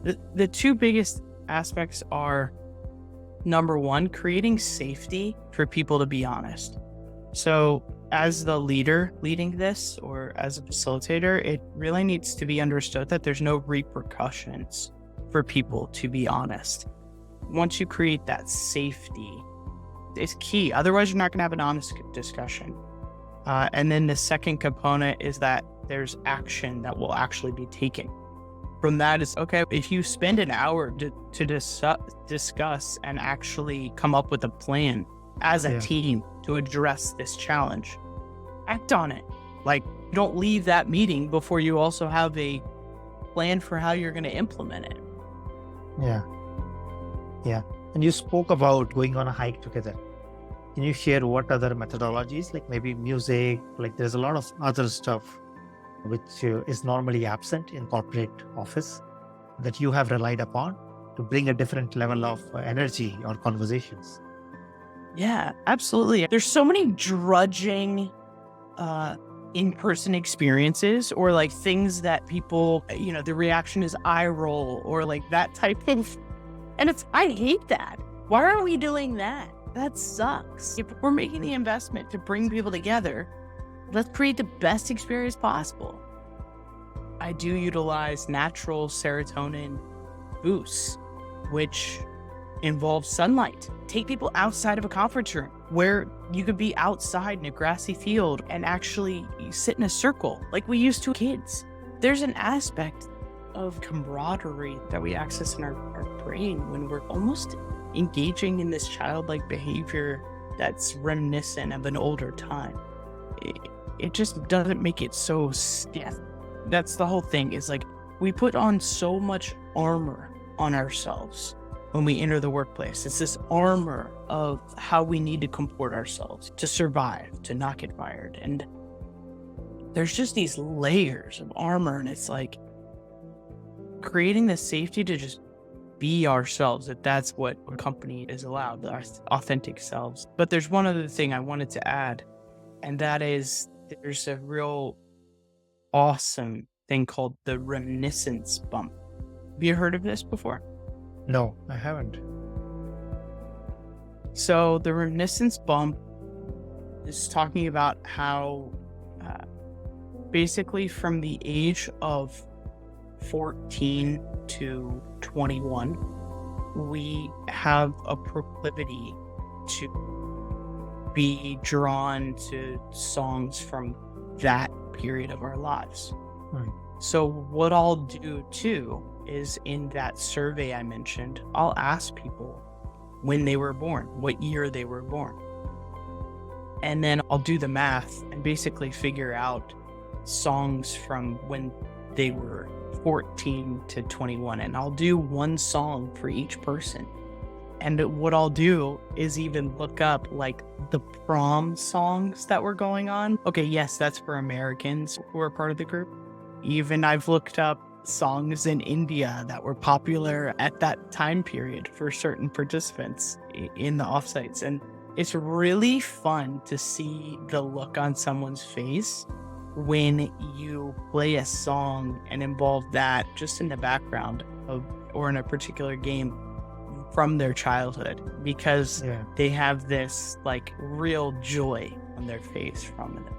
The two biggest aspects are, number one, creating safety for people to be honest. So as the leader leading this or as a facilitator, it really needs to be understood that there's no repercussions for people to be honest. Once you create that safety, it's key. Otherwise, you're not going to have an honest discussion. And then the second component is that there's action that will actually be taken. From that is, okay, if you spend an hour to discuss and actually come up with a plan as a team to address this challenge, act on it. Like, don't leave that meeting before you also have a plan for how you're going to implement it. Yeah. Yeah. And you spoke about going on a hike together. Can you share what other methodologies, like maybe music, like there's a lot of other stuff which is normally absent in corporate office that you have relied upon to bring a different level of energy or conversations? Yeah, absolutely. There's so many drudging in-person experiences or like things that people, the reaction is eye roll or like that type of, and I hate that. Why are we doing that? That sucks. If we're making the investment to bring people together, let's create the best experience possible. I do utilize natural serotonin boosts, which involves sunlight. Take people outside of a conference room where you could be outside in a grassy field and actually sit in a circle like we used to kids. There's an aspect of camaraderie that we access in our brain when we're almost engaging in this childlike behavior that's reminiscent of an older time. It just doesn't make it so stiff. That's the whole thing, is like we put on so much armor on ourselves when we enter the workplace. It's this armor of how we need to comport ourselves to survive, to not get fired. And there's just these layers of armor, and it's like creating the safety to just be ourselves, if that's what a company is allowed, our authentic selves. But there's one other thing I wanted to add, and that is there's a real awesome thing called the reminiscence bump. Have you heard of this before? No, I haven't. So the reminiscence bump is talking about how basically from the age of 14 to 21, we have a proclivity to be drawn to songs from that period of our lives. Right. So what I'll do too is, in that survey I mentioned, I'll ask people when they were born, what year they were born. And then I'll do the math and basically figure out songs from when they were 14 to 21. And I'll do one song for each person. And what I'll do is even look up like the prom songs that were going on. Okay, yes, that's for Americans who are part of the group. Even I've looked up songs in India that were popular at that time period for certain participants in the offsites. And it's really fun to see the look on someone's face when you play a song and involve that just in the background of, or in a particular game from their childhood, because they have this like real joy on their face from it.